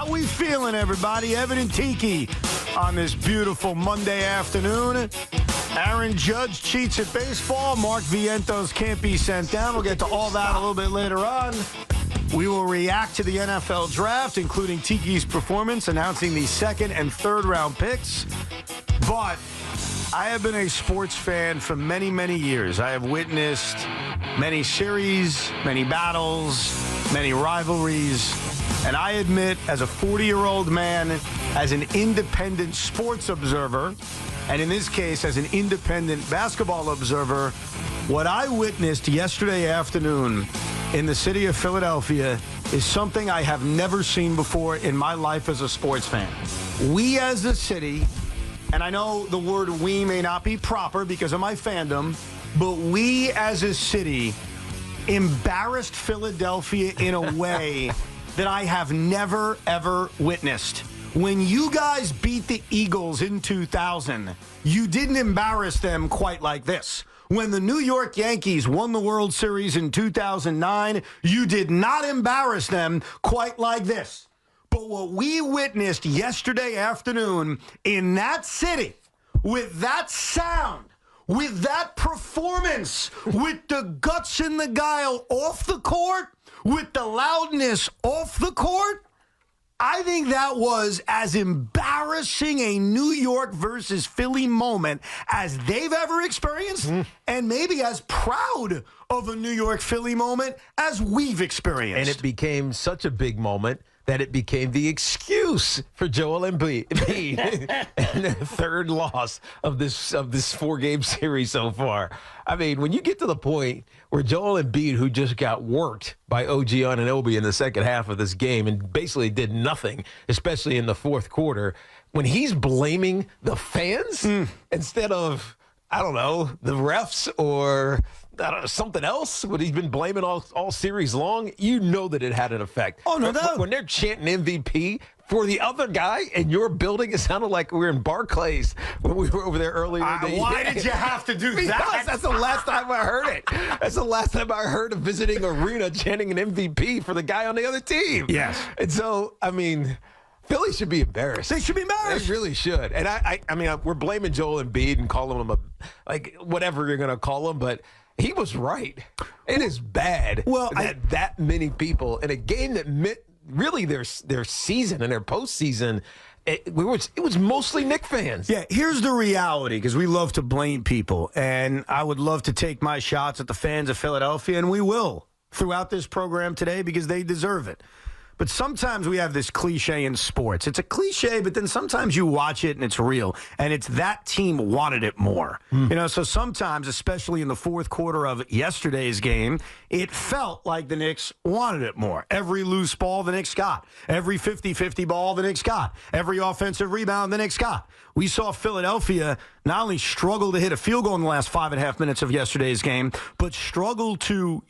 How we feeling, everybody? Evan and Tiki on this beautiful Monday afternoon. Aaron Judge cheats at baseball. Mark Vientos can't be sent down. We'll get to all that a little bit later on. We will react to the NFL draft, including Tiki's performance, announcing the second and third round picks. But I have been a sports fan for many, many years. I have witnessed many series, many battles, many rivalries. And I admit, as a 40-year-old man, as an independent sports observer, and in this case, as an independent basketball observer, what I witnessed yesterday afternoon in the city of Philadelphia is something I have never seen before in my life as a sports fan. We as a city, and I know the word we may not be proper because of my fandom, but we as a city embarrassed Philadelphia in a way that I have never, ever witnessed. When you guys beat the Eagles in 2000, you didn't embarrass them quite like this. When the New York Yankees won the World Series in 2009, you did not embarrass them quite like this. But what we witnessed yesterday afternoon in that city, with that sound, with that performance, with the guts and the guile off the court, with the loudness off the court, I think that was as embarrassing a New York versus Philly moment as they've ever experienced, and maybe as proud of a New York-Philly moment as we've experienced. And it became such a big moment that it became the excuse for Joel Embiid and the third loss of this four-game series so far. I mean, when you get to the point where Joel Embiid, who just got worked by OG Anunoby in the second half of this game and basically did nothing, especially in the fourth quarter, when he's blaming the fans instead of, I don't know, the refs or something else, what he's been blaming all series long, you know that it had an effect. Oh, no doubt. When they're chanting MVP for the other guy in your building, it sounded like we were in Barclays when we were over there earlier in the year. Why did you have to do that? That's the last time I heard it. That's the last time I heard a visiting arena chanting an MVP for the guy on the other team. Yes. And so, I mean, Philly should be embarrassed. They should be embarrassed. They really should. And I mean, we're blaming Joel Embiid and calling him whatever you're going to call him, but he was right. It is bad that many people in a game that meant really their season and their postseason, it was mostly Knicks fans. Yeah, here's the reality, because we love to blame people, and I would love to take my shots at the fans of Philadelphia, and we will throughout this program today because they deserve it. But sometimes we have this cliche in sports. It's a cliche, but then sometimes you watch it and it's real. And it's that team wanted it more. So sometimes, especially in the fourth quarter of yesterday's game, it felt like the Knicks wanted it more. Every loose ball the Knicks got. Every 50-50 ball the Knicks got. Every offensive rebound the Knicks got. We saw Philadelphia not only struggle to hit a field goal in the last 5.5 minutes of yesterday's game, but struggle to,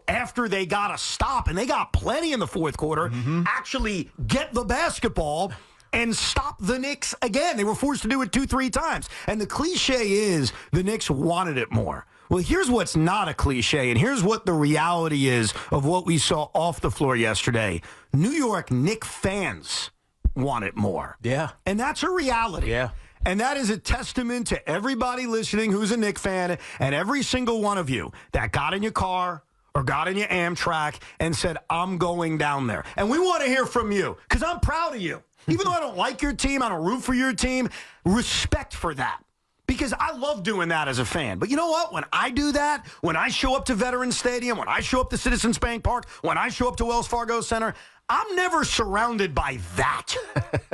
after they got a stop, and they got plenty in the fourth quarter, actually get the basketball and stop the Knicks again. They were forced to do it 2-3 times. And the cliche is the Knicks wanted it more. Well, here's what's not a cliche, and here's what the reality is of what we saw off the floor yesterday. New York Knicks fans want it more. Yeah. And that's a reality. Yeah. And that is a testament to everybody listening who's a Knicks fan, and every single one of you that got in your car or got in your Amtrak and said, I'm going down there. And we want to hear from you, because I'm proud of you. Even though I don't like your team, I don't root for your team, respect for that. Because I love doing that as a fan. But you know what? When I do that, when I show up to Veterans Stadium, when I show up to Citizens Bank Park, when I show up to Wells Fargo Center, I'm never surrounded by that.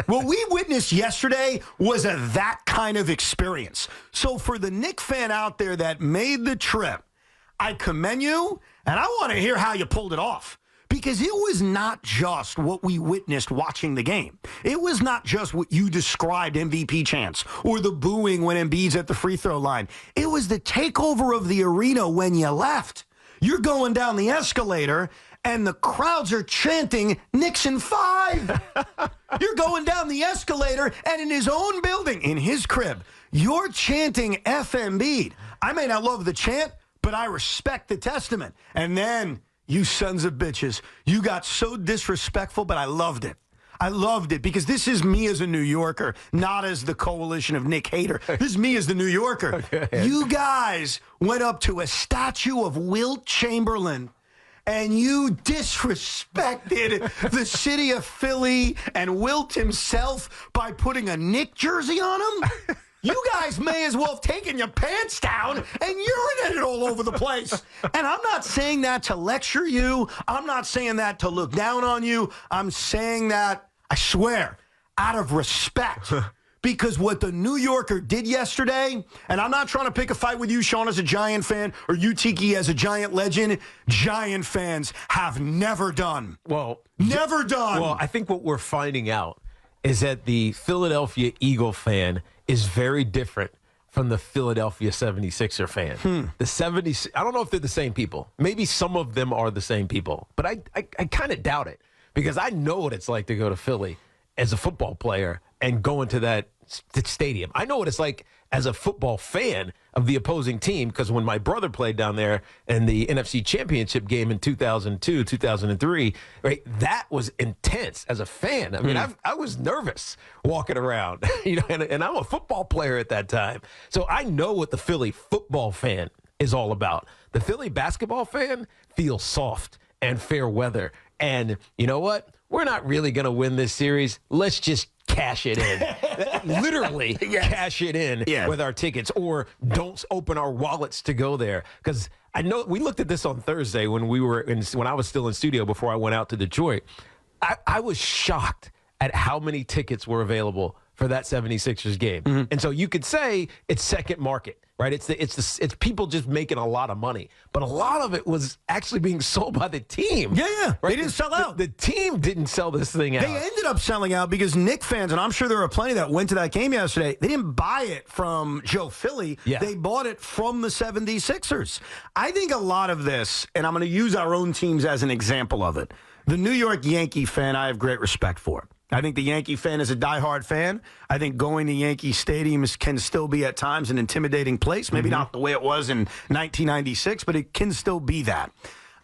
What we witnessed yesterday was that kind of experience. So for the Knicks fan out there that made the trip, I commend you, and I want to hear how you pulled it off. Because it was not just what we witnessed watching the game. It was not just what you described, MVP chants, or the booing when Embiid's at the free throw line. It was the takeover of the arena when you left. You're going down the escalator, and the crowds are chanting Knicks in 5. You're going down the escalator, and in his own building, in his crib, you're chanting F Embiid. I may not love the chant, but I respect the testament. And then, you sons of bitches, you got so disrespectful, but I loved it. I loved it because this is me as a New Yorker, not as the coalition of Nick Hader. This is me as the New Yorker. You guys went up to a statue of Wilt Chamberlain and you disrespected the city of Philly and Wilt himself by putting a Knick jersey on him? You guys may as well have taken your pants down and urinated all over the place. And I'm not saying that to lecture you. I'm not saying that to look down on you. I'm saying that, I swear, out of respect. Because what the New Yorker did yesterday, and I'm not trying to pick a fight with you, Sean, as a Giant fan, or you, Tiki, as a Giant legend, Giant fans have never done. Never done. Well, I think what we're finding out is that the Philadelphia Eagle fan is very different from the Philadelphia 76er fan. The 70s, I don't know if they're the same people. Maybe some of them are the same people, but I kind of doubt it because I know what it's like to go to Philly as a football player and go into that stadium. I know what it's like as a football fan of the opposing team because when my brother played down there in the NFC Championship game in 2002, 2003, right, that was intense as a fan. I mean, I was nervous walking around, and I'm a football player at that time. So I know what the Philly football fan is all about. The Philly basketball fan feels soft and fair weather. And you know what? We're not really going to win this series. Let's just cash it in. Literally cash it in with our tickets or don't open our wallets to go there. Because I know we looked at this on Thursday when I was still in studio before I went out to Detroit. I was shocked at how many tickets were available for that 76ers game. And so you could say it's second market. Right, it's people just making a lot of money, but a lot of it was actually being sold by the team. Yeah, right? They didn't sell out. The team didn't sell this thing out. They ended up selling out because Knicks fans, and I'm sure there were plenty that went to that game yesterday. They didn't buy it from Joe Philly. Yeah. They bought it from the 76ers. I think a lot of this, and I'm going to use our own teams as an example of it. The New York Yankee fan, I have great respect for. I think the Yankee fan is a diehard fan. I think going to Yankee Stadium can still be at times an intimidating place. Maybe not the way it was in 1996, but it can still be that.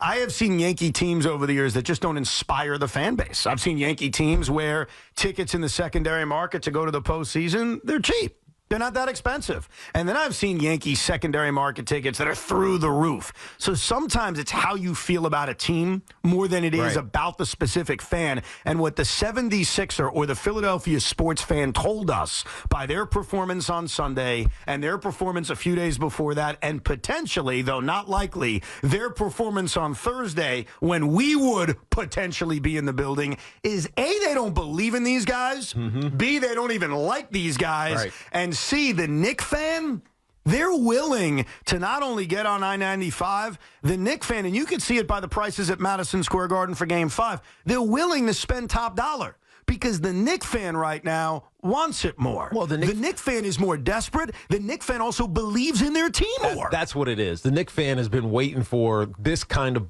I have seen Yankee teams over the years that just don't inspire the fan base. I've seen Yankee teams where tickets in the secondary market to go to the postseason, they're cheap. They're not that expensive. And then I've seen Yankees secondary market tickets that are through the roof. So sometimes it's how you feel about a team more than it is about the specific fan. And what the 76er or the Philadelphia sports fan told us by their performance on Sunday and their performance a few days before that, and potentially, though not likely, their performance on Thursday when we would potentially be in the building is A, they don't believe in these guys. B, they don't even like these guys. And C, the Knick fan, they're willing to not only get on I-95, the Knick fan, and you can see it by the prices at Madison Square Garden for Game 5, they're willing to spend top dollar because the Knick fan right now wants it more. Well, the Knick fan is more desperate. The Knick fan also believes in their team more. That's what it is. The Knick fan has been waiting for this kind of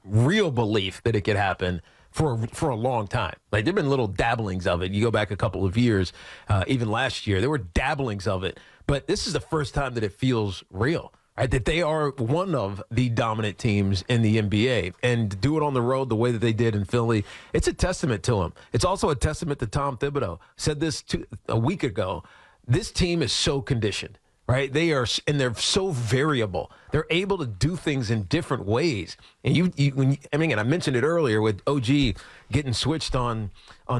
real belief that it could happen for a long time. Like, there have been little dabblings of it. You go back a couple of years, even last year, there were dabblings of it. But this is the first time that it feels real, right? That they are one of the dominant teams in the NBA. And to do it on the road the way that they did in Philly, it's a testament to them. It's also a testament to Tom Thibodeau. Said this a week ago. This team is so conditioned. Right, they're so variable. They're able to do things in different ways. And I mentioned it earlier with OG getting switched on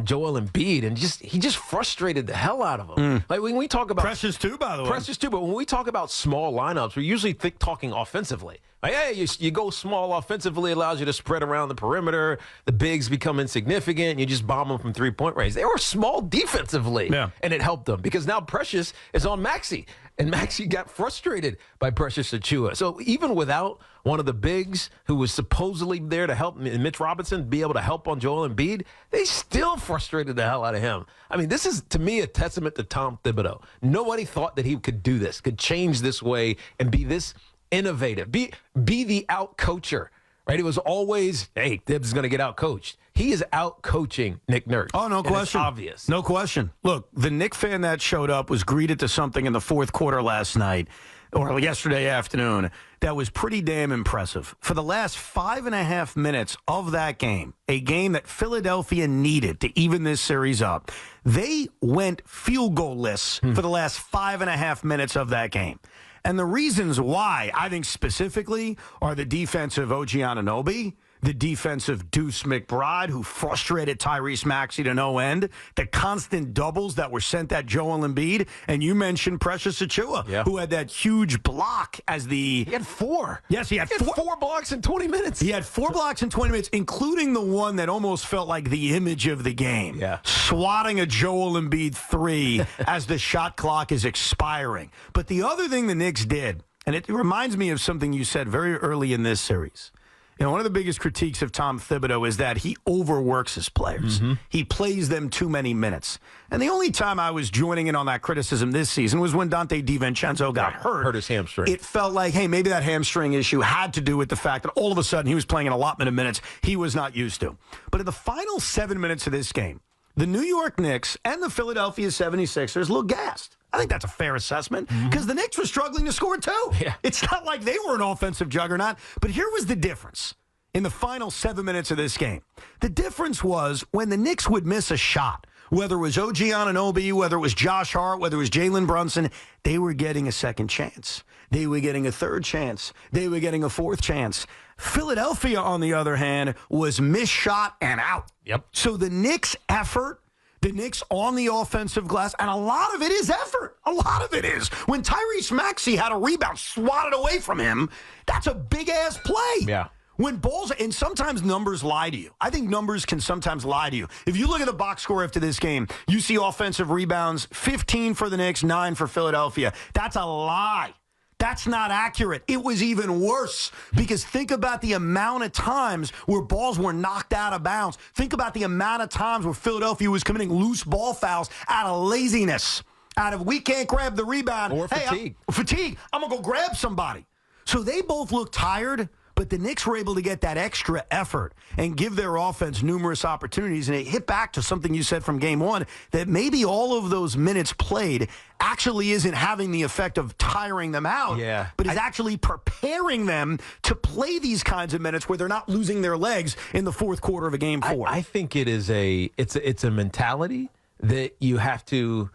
Joel Embiid, and he just frustrated the hell out of him. Like when we talk about Precious too, by the way. Precious too, but when we talk about small lineups, we're usually talking offensively. Like, hey, you go small offensively, allows you to spread around the perimeter. The bigs become insignificant. You just bomb them from three-point range. They were small defensively, and it helped them because now Precious is on Maxey. And Maxey got frustrated by Precious Achiuwa. So even without one of the bigs who was supposedly there to help Mitch Robinson be able to help on Joel Embiid, they still frustrated the hell out of him. I mean, this is, to me, a testament to Tom Thibodeau. Nobody thought that he could do this, could change this way and be this innovative, be the out-coacher. Right? It was always, hey, Thibs is going to get out-coached. He is out-coaching Nick Nurse. Oh, no question. It's obvious. No question. Look, the Knick fan that showed up was greeted to something in the fourth quarter last night or yesterday afternoon, that was pretty damn impressive. For the last 5.5 minutes of that game, a game that Philadelphia needed to even this series up, they went field goal-less for the last 5.5 minutes of that game. And the reasons why, I think specifically, are the defensive OG Anunoby, the defensive Deuce McBride, who frustrated Tyrese Maxey to no end, the constant doubles that were sent at Joel Embiid, and you mentioned Precious Achiuwa, who had that huge block as the... He had 4. Yes, he had 4 blocks in 20 minutes. He had 4 blocks in 20 minutes, including the one that almost felt like the image of the game. Yeah. Swatting a Joel Embiid 3 as the shot clock is expiring. But the other thing the Knicks did, and it reminds me of something you said very early in this series. You know, one of the biggest critiques of Tom Thibodeau is that he overworks his players. He plays them too many minutes. And the only time I was joining in on that criticism this season was when Dante DiVincenzo got hurt. Hurt his hamstring. It felt like, hey, maybe that hamstring issue had to do with the fact that all of a sudden he was playing an allotment of minutes he was not used to. But in the final 7 minutes of this game, the New York Knicks and the Philadelphia 76ers looked gassed. I think that's a fair assessment because the Knicks were struggling to score too. Yeah. It's not like they were an offensive juggernaut. But here was the difference in the final 7 minutes of this game. The difference was when the Knicks would miss a shot, whether it was OG Anunoby, whether it was Josh Hart, whether it was Jalen Brunson, they were getting a second chance. They were getting a third chance. They were getting a fourth chance. Philadelphia, on the other hand, was missed shot and out. Yep. So the Knicks' effort, the Knicks on the offensive glass, and a lot of it is effort. A lot of it is. When Tyrese Maxey had a rebound swatted away from him, that's a big-ass play. Yeah. When balls, and sometimes numbers lie to you. I think numbers can sometimes lie to you. If you look at the box score after this game, you see offensive rebounds, 15 for the Knicks, 9 for Philadelphia. That's a lie. That's not accurate. It was even worse because think about the amount of times where balls were knocked out of bounds. Think about the amount of times where Philadelphia was committing loose ball fouls out of laziness, out of we can't grab the rebound. Or fatigue. Fatigue. I'm going to go grab somebody. So they both look tired. But the Knicks were able to get that extra effort and give their offense numerous opportunities. And it hit back to something you said from game one, that maybe all of those minutes played actually isn't having the effect of tiring them out, but is actually preparing them to play these kinds of minutes where they're not losing their legs in the fourth quarter of a game 4. I think it is it's a mentality that you have to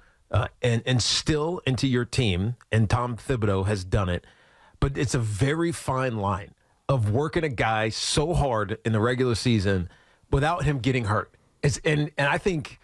instill into your team, and Tom Thibodeau has done it. But it's a very fine line of working a guy so hard in the regular season without him getting hurt. And I think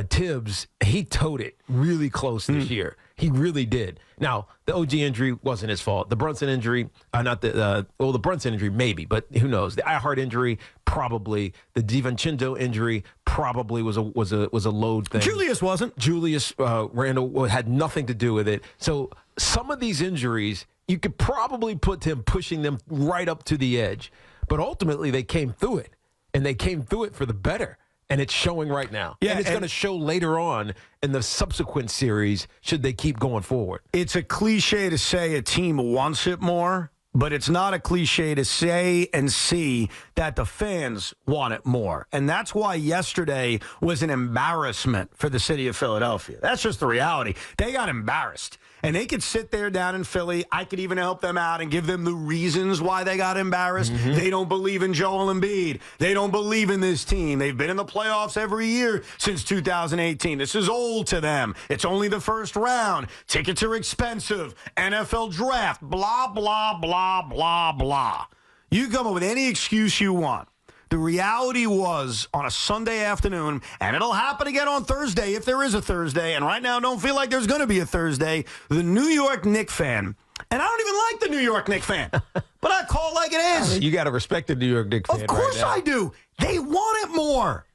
Tibbs, he towed it really close this year. He really did. Now, the OG injury wasn't his fault. The Brunson injury, the Brunson injury maybe, but who knows? The iHeart injury, probably. The DiVincenzo injury probably was a load thing. Julius wasn't. Julius Randle had nothing to do with it. So some of these injuries, you could probably put him pushing them right up to the edge. But ultimately, they came through it, and they came through it for the better. And it's showing right now. Yeah, and it's going to show later on in the subsequent series should they keep going forward. It's a cliche to say a team wants it more, but it's not a cliche to say and see that the fans want it more. And that's why yesterday was an embarrassment for the city of Philadelphia. That's just the reality. They got embarrassed. And they could sit there down in Philly. I could even help them out and give them the reasons why they got embarrassed. They don't believe in Joel Embiid. They don't believe in this team. They've been in the playoffs every year since 2018. This is old to them. It's only the first round. Tickets are expensive. NFL draft. Blah, blah, blah, blah, blah. You come up with any excuse you want. The reality was on a Sunday afternoon, and it'll happen again on Thursday if there is a Thursday, and right now don't feel like there's going to be a Thursday, the New York Knicks fan, and I don't even like the New York Knicks fan, but I call it like it is. You got to respect the New York Knicks fan. Of course right now. I do. They want it more.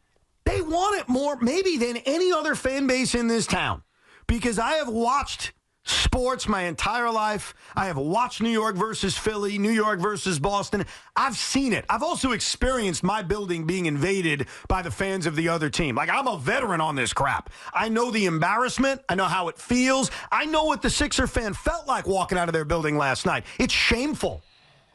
They want it more maybe than any other fan base in this town, because I have watched sports my entire life. I have watched New York versus Philly, New York versus Boston. I've seen it. I've also experienced my building being invaded by the fans of the other team. Like, I'm a veteran on this crap. I know the embarrassment. I know how it feels. I know what the Sixer fan felt like walking out of their building last night. It's shameful.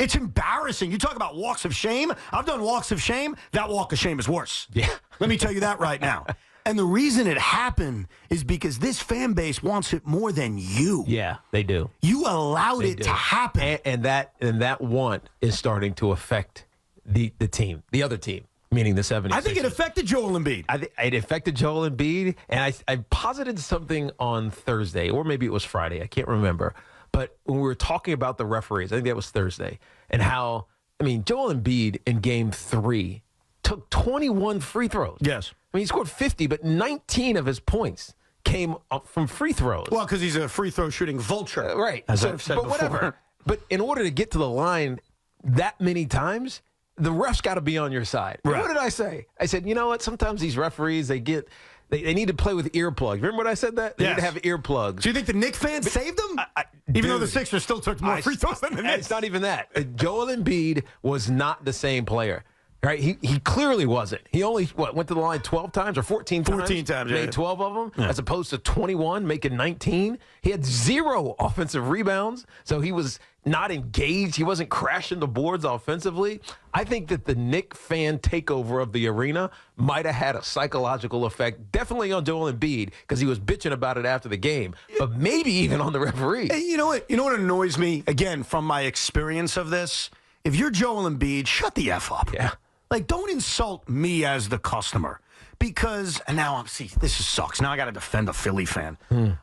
It's embarrassing. You talk about walks of shame. I've done walks of shame. That walk of shame is worse. Yeah. Let me tell you that right now. And the reason it happened is because this fan base wants it more than you. Yeah, they do. You allowed it to happen. And that want is starting to affect the team, the other team, meaning the 76ers. I think it affected Joel Embiid. It affected Joel Embiid, and I posited something on Thursday, or maybe it was Friday. I can't remember. But when we were talking about the referees, I think that was Thursday, and how, Joel Embiid in Game 3 took 21 free throws. Yes. He scored 50, but 19 of his points came up from free throws. Well, because he's a free throw shooting vulture. Right. As I've said but before. whatever. But in order to get to the line that many times, the ref's got to be on your side. Right. What did I say? I said, you know what? Sometimes these referees, they need to play with earplugs. Remember what I said that? They need to have earplugs. Do you think the Knicks fans saved them? Even though the Sixers still took more free throws than the Knicks. It's not even that. Joel Embiid was not the same player. Right? He clearly wasn't. He only, went to the line 12 times or 14 times? 14 times, yeah. Made 12 of them, as opposed to 21, making 19. He had 0 offensive rebounds, so he was not engaged. He wasn't crashing the boards offensively. I think that the Knicks fan takeover of the arena might have had a psychological effect, definitely on Joel Embiid, because he was bitching about it after the game, but maybe even on the referee. Hey, you know what annoys me, again, from my experience of this? If you're Joel Embiid, shut the F up. Yeah. Don't insult me as the customer because, and now this sucks. Now I got to defend a Philly fan.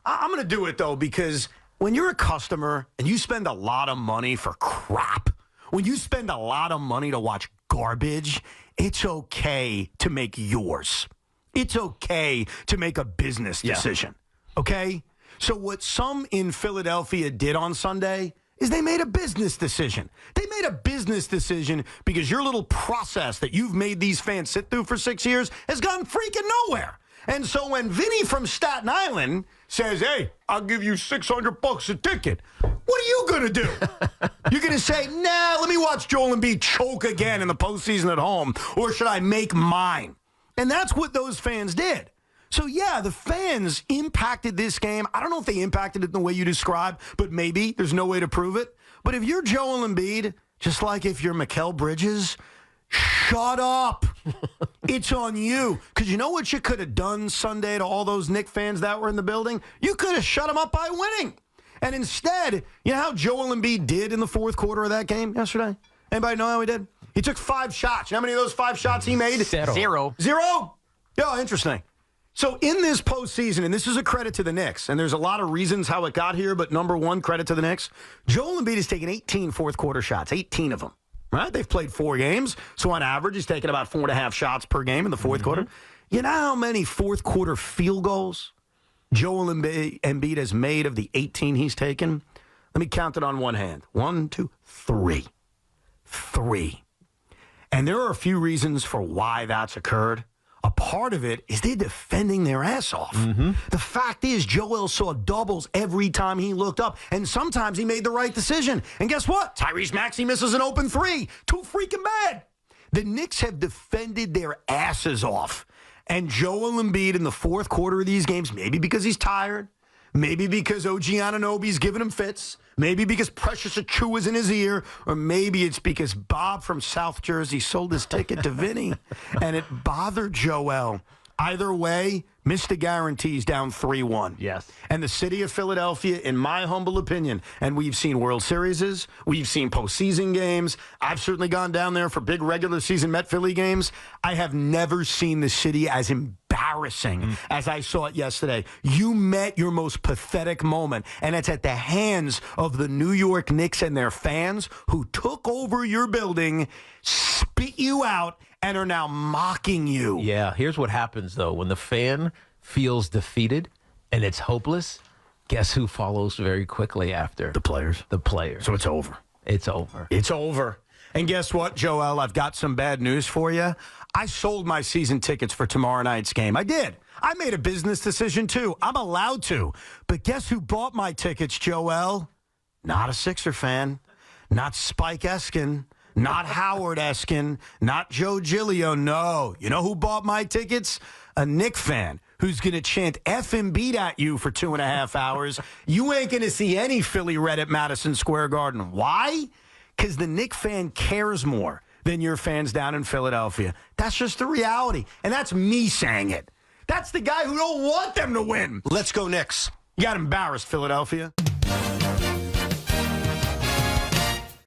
I'm going to do it, though, because when you're a customer and you spend a lot of money for crap, when you spend a lot of money to watch garbage, it's okay to make yours. It's okay to make a business decision, okay? So what some in Philadelphia did on Sunday is they made a business decision. They made a business decision because your little process that you've made these fans sit through for 6 years has gone freaking nowhere. And so when Vinny from Staten Island says, hey, I'll give you $600 a ticket, what are you going to do? You're going to say, nah, let me watch Joel Embiid choke again in the postseason at home, or should I make mine? And that's what those fans did. So, yeah, the fans impacted this game. I don't know if they impacted it in the way you described, but maybe. There's no way to prove it. But if you're Joel Embiid, just like if you're Mikal Bridges, shut up. It's on you. Because you know what you could have done Sunday to all those Knicks fans that were in the building? You could have shut them up by winning. And instead, you know how Joel Embiid did in the fourth quarter of that game yesterday? Anybody know how he did? He took 5 shots. You know how many of those 5 shots he made? Zero. Yeah, interesting. So in this postseason, and this is a credit to the Knicks, and there's a lot of reasons how it got here, but number one, credit to the Knicks. Joel Embiid has taken 18 fourth-quarter shots, 18 of them. Right? They've played 4 games, so on average, he's taken about 4.5 shots per game in the fourth quarter. You know how many fourth-quarter field goals Joel Embiid has made of the 18 he's taken? Let me count it on one hand. 1, 2, 3. 3. And there are a few reasons for why that's occurred. A part of it is they're defending their ass off. The fact is, Joel saw doubles every time he looked up, and sometimes he made the right decision. And guess what? Tyrese Maxey misses an open 3. Too freaking bad. The Knicks have defended their asses off. And Joel Embiid in the fourth quarter of these games, maybe because he's tired, maybe because OG Anunoby's giving him fits, maybe because Precious Achua is in his ear, or maybe it's because Bob from South Jersey sold his ticket to Vinny, and it bothered Joel. Either way, Mr. Guarantees down 3-1. Yes. And the city of Philadelphia, in my humble opinion, and we've seen World Series, we've seen postseason games. I've certainly gone down there for big regular season Met Philly games. I have never seen the city as embarrassing as I saw it yesterday. You met your most pathetic moment, and it's at the hands of the New York Knicks and their fans who took over your building, spit you out, and are now mocking you. Yeah, here's what happens, though. When the fan feels defeated and it's hopeless, guess who follows very quickly after? The players. The players. So it's over. It's over. It's over. And guess what, Joel? I've got some bad news for you. I sold my season tickets for tomorrow night's game. I did. I made a business decision, too. I'm allowed to. But guess who bought my tickets, Joel? Not a Sixer fan. Not Spike Eskin. Not Howard Eskin, not Joe Giglio, no. You know who bought my tickets? A Knicks fan who's going to chant F Embiid at you for 2.5 hours. You ain't going to see any Philly red at Madison Square Garden. Why? Because the Knicks fan cares more than your fans down in Philadelphia. That's just the reality. And that's me saying it. That's the guy who don't want them to win. Let's go Knicks. You got embarrassed, Philadelphia.